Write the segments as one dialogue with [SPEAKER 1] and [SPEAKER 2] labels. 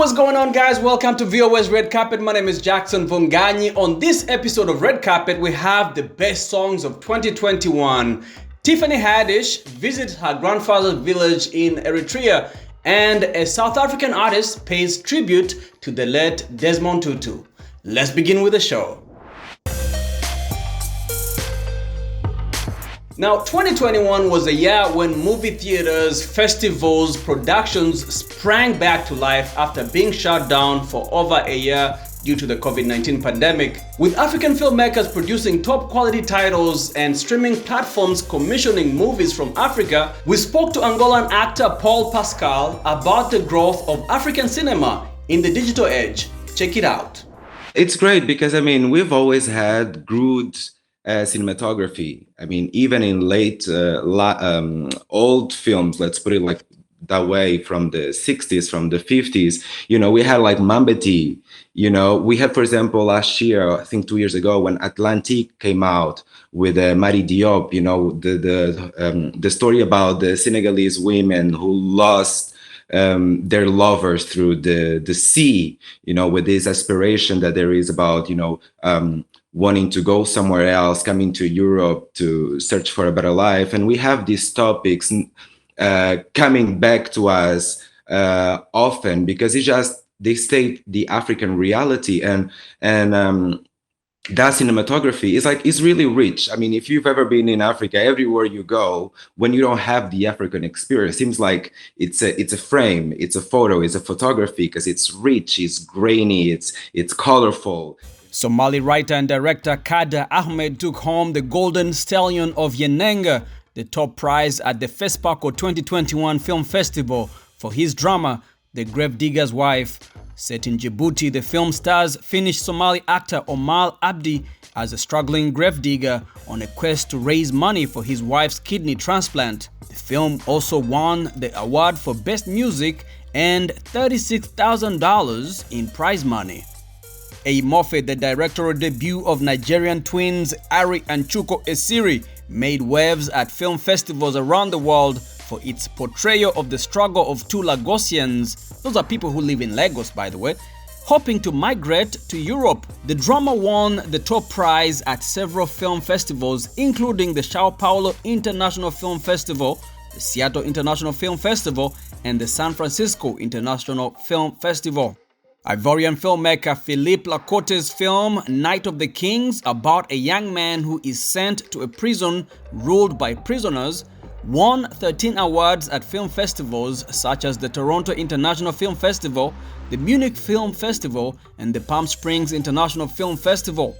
[SPEAKER 1] What's going on, guys? Welcome to VOS Red Carpet. My name is Jackson Vunganyi. On this episode of Red Carpet, we have the best songs of 2021. Tiffany Haddish visits her grandfather's village in Eritrea, and a South African artist pays tribute to the late Desmond Tutu. Let's begin with the show. Now, 2021 was a year when movie theaters, festivals, productions sprang back to life after being shut down for over a year due to the COVID-19 pandemic. With African filmmakers producing top quality titles and streaming platforms commissioning movies from Africa, we spoke to Angolan actor Paul Pascal about the growth of African cinema in the digital age. Check it out.
[SPEAKER 2] It's great because, we've always had good cinematography. Even in late old films, let's put it like that way, from the 60s, from the 50s, we had like Mambeti. We had, for example, last year, I think 2 years ago, when Atlantique came out with Mari Diop, the story about the Senegalese women who lost their lovers through the sea, with this aspiration that there is about, wanting to go somewhere else, coming to Europe to search for a better life. And we have these topics coming back to us often because they state the African reality, and that cinematography is really rich. If you've ever been in Africa, everywhere you go, when you don't have the African experience, it seems like it's a frame, it's a photo, it's a photography, because it's rich, it's grainy, it's colorful.
[SPEAKER 1] Somali writer and director Kader Ahmed took home the Golden Stallion of Yenenga, the top prize at the FESPACO 2021 Film Festival, for his drama, The Gravedigger's Wife. Set in Djibouti, the film stars Finnish Somali actor Omar Abdi as a struggling gravedigger on a quest to raise money for his wife's kidney transplant. The film also won the award for Best Music and $36,000 in prize money. Eyi Mofe, the directorial debut of Nigerian twins Ari and Chuko Esiri, made waves at film festivals around the world for its portrayal of the struggle of two Lagosians, those are people who live in Lagos, by the way, hoping to migrate to Europe. The drama won the top prize at several film festivals, including the Sao Paulo International Film Festival, the Seattle International Film Festival, and the San Francisco International Film Festival. Ivorian filmmaker Philippe Lacote's film Night of the Kings, about a young man who is sent to a prison ruled by prisoners, won 13 awards at film festivals such as the Toronto International Film Festival, the Munich Film Festival, and the Palm Springs International Film Festival.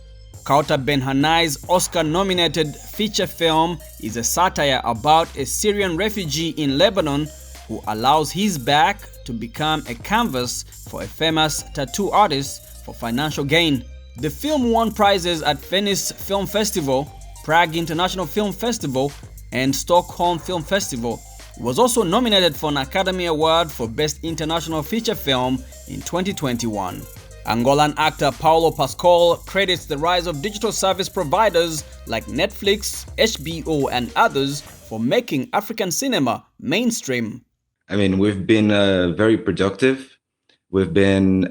[SPEAKER 1] Kauta Ben Hanai's Oscar-nominated feature film is a satire about a Syrian refugee in Lebanon who allows his back to become a canvas for a famous tattoo artist for financial gain. The film won prizes at Venice Film Festival, Prague International Film Festival, and Stockholm Film Festival. It was also nominated for an Academy Award for Best International Feature Film in 2021. Angolan actor Paulo Pascal credits the rise of digital service providers like Netflix, HBO, and others for making African cinema mainstream.
[SPEAKER 2] We've been very productive. We've been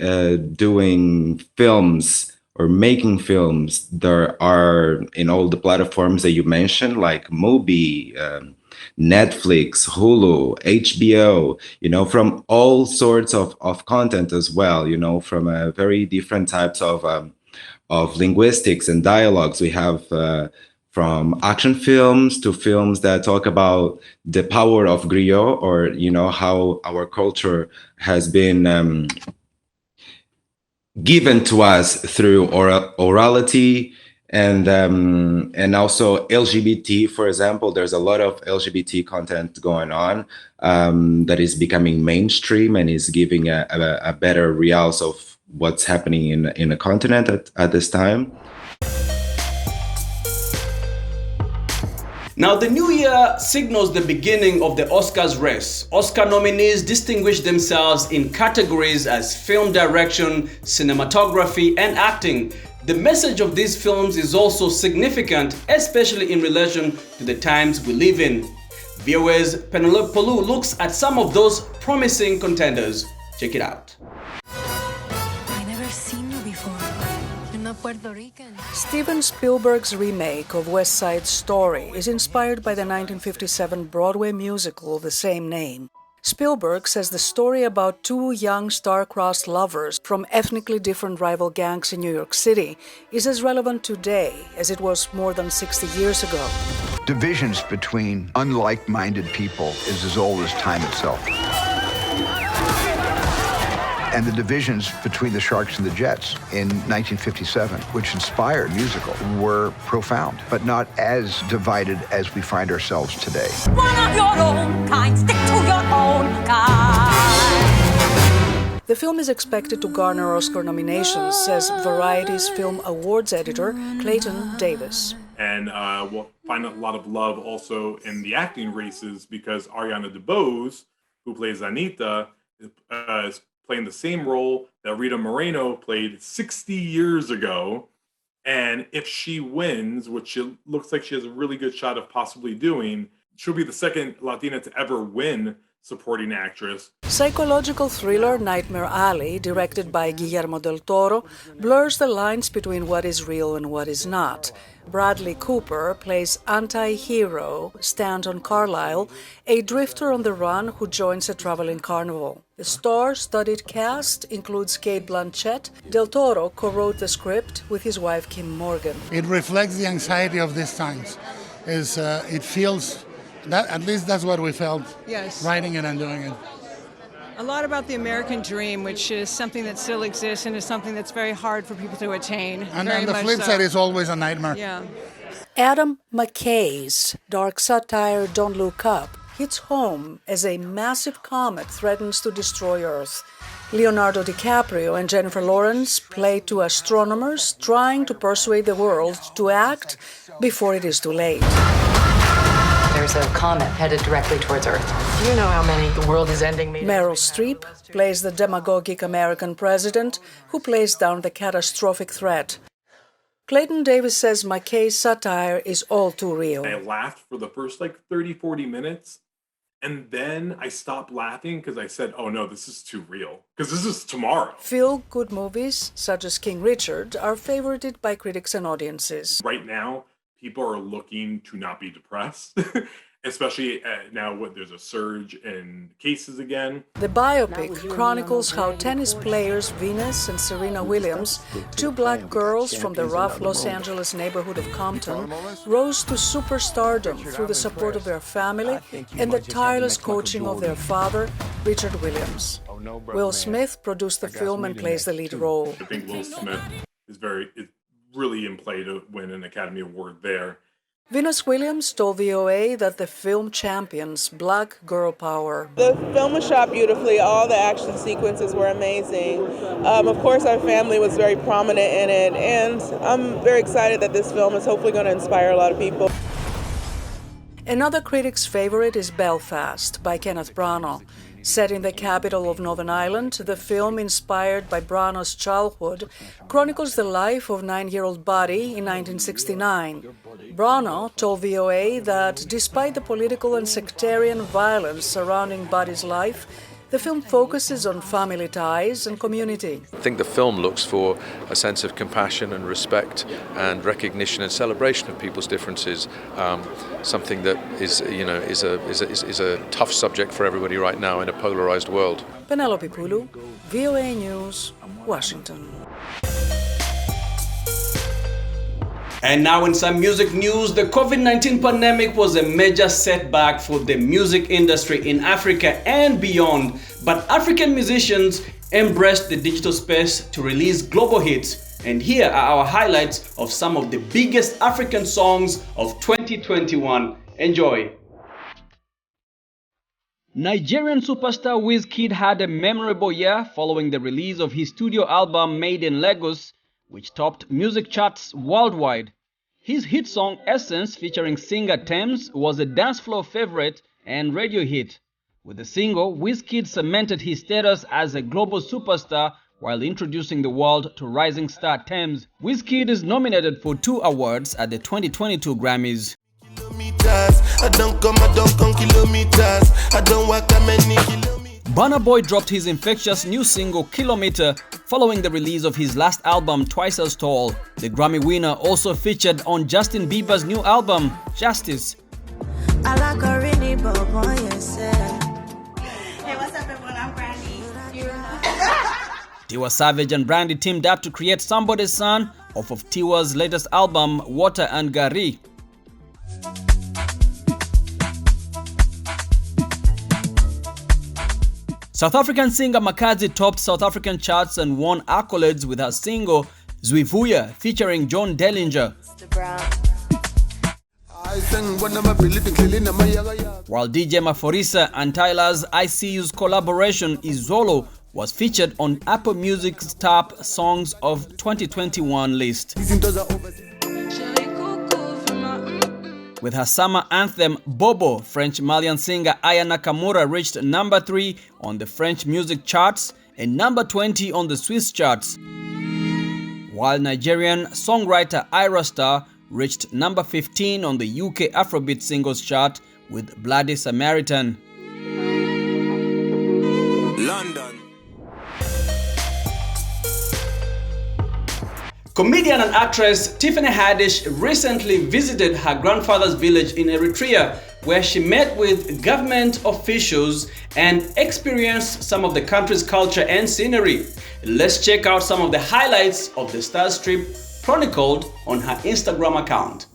[SPEAKER 2] doing films or making films that are in all the platforms that you mentioned, like Mubi, Netflix, Hulu, HBO, from all sorts of content as well, from very different types of linguistics and dialogues. We have from action films to films that talk about the power of griot, or how our culture has been given to us through orality, and also LGBT. For example, there's a lot of LGBT content going on that is becoming mainstream and is giving a better realce of what's happening in the continent at this time.
[SPEAKER 1] Now, the new year signals the beginning of the Oscars race. Oscar nominees distinguish themselves in categories as film direction, cinematography, and acting. The message of these films is also significant, especially in relation to the times we live in. VOA's Penelope Polu looks at some of those promising contenders. Check it out.
[SPEAKER 3] never seen you before. You're not Puerto Rican.
[SPEAKER 4] Steven Spielberg's remake of West Side Story is inspired by the 1957 Broadway musical of the same name. Spielberg says the story about two young star-crossed lovers from ethnically different rival gangs in New York City is as relevant today as it was more than 60 years ago.
[SPEAKER 5] Divisions between unlike-minded people is as old as time itself. And the divisions between the Sharks and the Jets in 1957, which inspired musical, were profound, but not as divided as we find ourselves today.
[SPEAKER 6] One of your own kind, stick to your own kind.
[SPEAKER 4] The film is expected to garner Oscar nominations, says Variety's Film Awards editor Clayton Davis.
[SPEAKER 7] And we'll find a lot of love also in the acting races because Ariana DeBose, who plays Anita, is playing the same role that Rita Moreno played 60 years ago. And if she wins, which it looks like she has a really good shot of possibly doing, she'll be the second Latina to ever win supporting actress.
[SPEAKER 4] Psychological thriller Nightmare Alley, directed by Guillermo del Toro, blurs the lines between what is real and what is not. Bradley Cooper plays anti-hero Stanton Carlyle, a drifter on the run who joins a traveling carnival. The star-studded cast includes Cate Blanchett. Del Toro co-wrote the script with his wife Kim Morgan.
[SPEAKER 8] It reflects the anxiety of these times. It feels that, at least that's what we felt,
[SPEAKER 9] yes,
[SPEAKER 8] writing it and doing it.
[SPEAKER 9] A lot about the American dream, which is something that still exists and is something that's very hard for people to attain.
[SPEAKER 8] And the flip side is always a nightmare.
[SPEAKER 9] Yeah.
[SPEAKER 4] Adam McKay's dark satire Don't Look Up hits home as a massive comet threatens to destroy Earth. Leonardo DiCaprio and Jennifer Lawrence play two astronomers trying to persuade the world to act before it is too late.
[SPEAKER 10] There's a comet headed directly towards Earth. You know how many the world is ending meetings.
[SPEAKER 4] Meryl Streep plays the demagogic American president who plays down the catastrophic threat. Clayton Davis says McKay's satire is all too real.
[SPEAKER 7] I laughed for the first 30, 40 minutes. And then I stopped laughing because I said, oh no, this is too real. Because this is tomorrow.
[SPEAKER 4] Feel-good movies, such as King Richard, are favorited by critics and audiences.
[SPEAKER 7] Right now, people are looking to not be depressed, especially now when there's a surge in cases again.
[SPEAKER 4] The biopic chronicles how tennis players Venus and Serena Williams, two black girls from the rough Los Angeles neighborhood of Compton, rose to superstardom through the support of their family and the tireless coaching of their father, Richard Williams. Will Smith produced the film and plays the lead role.
[SPEAKER 7] I think Will Smith is really in play to win an Academy Award there.
[SPEAKER 4] Venus Williams told VOA that the film champions Black girl power.
[SPEAKER 11] The film was shot beautifully. All the action sequences were amazing. Of course, our family was very prominent in it, and I'm very excited that this film is hopefully going to inspire a lot of people.
[SPEAKER 4] Another critic's favorite is Belfast by Kenneth Branagh. Set in the capital of Northern Ireland, the film, inspired by Branagh's childhood, chronicles the life of 9-year-old Buddy in 1969. Branagh told VOA that despite the political and sectarian violence surrounding Buddy's life, the film focuses on family ties and community.
[SPEAKER 12] I think the film looks for a sense of compassion and respect and recognition and celebration of people's differences, something that is a tough subject for everybody right now in a polarized world.
[SPEAKER 4] Penelope Pulu, VOA News, Washington.
[SPEAKER 1] And now in some music news, the COVID-19 pandemic was a major setback for the music industry in Africa and beyond, but African musicians embraced the digital space to release global hits. And here are our highlights of some of the biggest African songs of 2021. Enjoy! Nigerian superstar Wizkid had a memorable year following the release of his studio album Made in Lagos, which topped music charts worldwide. His hit song Essence, featuring singer Tems, was a dance floor favorite and radio hit. With the single, Wizkid cemented his status as a global superstar while introducing the world to rising star Tems. Wizkid is nominated for 2 awards at the 2022 Grammys. Burna Boy dropped his infectious new single Kilometer following the release of his last album Twice as Tall. The Grammy winner also featured on Justin Bieber's new album Justice.
[SPEAKER 13] I like a really boy, yes.
[SPEAKER 14] Hey, what's up everyone? I'm Brandy.
[SPEAKER 1] Tiwa Savage and Brandy teamed up to create Somebody's Son off of Tiwa's latest album Water and Gari. South African singer Makazi topped South African charts and won accolades with her single Zwivuya featuring John Dellinger. While DJ Maforisa and Tyler's ICU's collaboration Izolo was featured on Apple Music's top songs of 2021 list. With her summer anthem Bobo, French-Malian singer Aya Nakamura reached number 3 on the French music charts and number 20 on the Swiss charts, while Nigerian songwriter Ira Star reached number 15 on the UK Afrobeat singles chart with Bloody Samaritan.
[SPEAKER 15] London.
[SPEAKER 1] Comedian and actress Tiffany Haddish recently visited her grandfather's village in Eritrea, where she met with government officials and experienced some of the country's culture and scenery. Let's check out some of the highlights of the Star's trip chronicled on her Instagram account.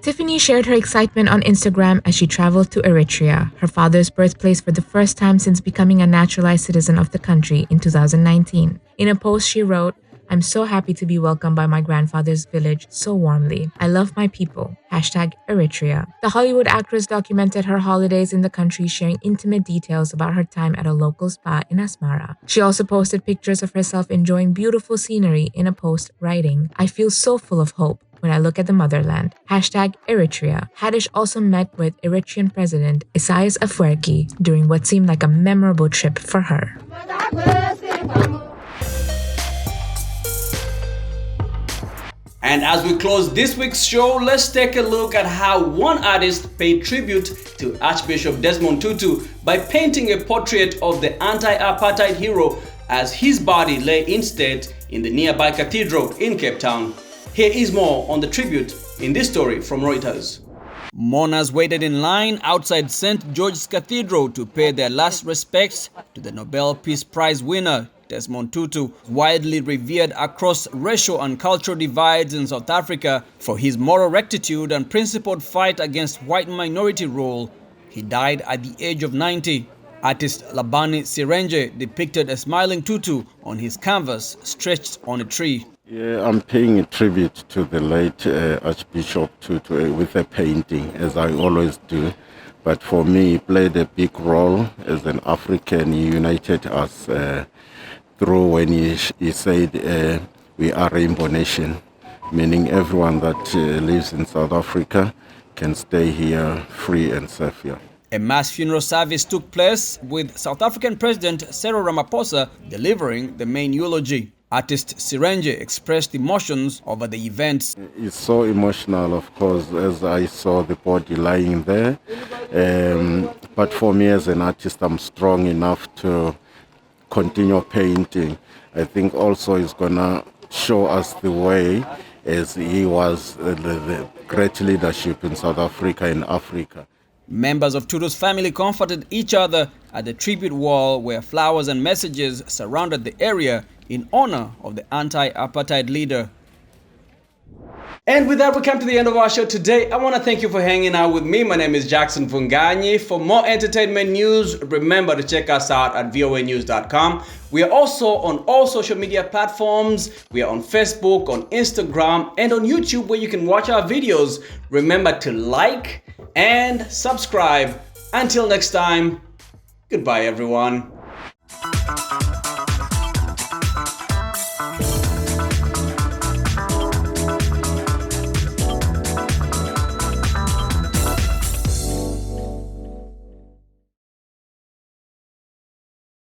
[SPEAKER 16] Tiffany shared her excitement on Instagram as she traveled to Eritrea, her father's birthplace, for the first time since becoming a naturalized citizen of the country in 2019. In a post she wrote, "I'm so happy to be welcomed by my grandfather's village so warmly. I love my people. #Eritrea." The Hollywood actress documented her holidays in the country, sharing intimate details about her time at a local spa in Asmara. She also posted pictures of herself enjoying beautiful scenery in a post writing, "I feel so full of hope when I look at the motherland. #Eritrea." Haddish also met with Eritrean President Isaias Afwerki during what seemed like a memorable trip for her.
[SPEAKER 1] And as we close this week's show, let's take a look at how one artist paid tribute to Archbishop Desmond Tutu by painting a portrait of the anti-apartheid hero as his body lay instead in the nearby cathedral in Cape Town. Here is more on the tribute in this story from Reuters. Mourners waited in line outside St. George's Cathedral to pay their last respects to the Nobel Peace Prize winner, Desmond Tutu, widely revered across racial and cultural divides in South Africa for his moral rectitude and principled fight against white minority rule. He died at the age of 90. Artist Labani Sirenge depicted a smiling Tutu on his canvas stretched on a tree.
[SPEAKER 17] Yeah, I'm paying a tribute to the late Archbishop Tutu with a painting, as I always do. But for me, he played a big role as an African. He united us through when he said, we are Rainbow Nation, meaning everyone that lives in South Africa can stay here free and safe here.
[SPEAKER 1] A mass funeral service took place with South African President Cyril Ramaphosa delivering the main eulogy. Artist Sirenge expressed emotions over the events.
[SPEAKER 17] It's so emotional, of course, as I saw the body lying there. But for me as an artist, I'm strong enough to continue painting. I think also it's going to show us the way as he was the great leadership in South Africa and Africa.
[SPEAKER 1] Members of Tutu's family comforted each other at the tribute wall where flowers and messages surrounded the area in honor of the anti-apartheid leader. And with that, we come to the end of our show today. I want to thank you for hanging out with me. My name is Jackson Funganyi. For more entertainment news, remember to check us out at voanews.com. We are also on all social media platforms. We are on Facebook, on Instagram, and on YouTube, where you can watch our videos. Remember to like and subscribe. Until next time, goodbye everyone.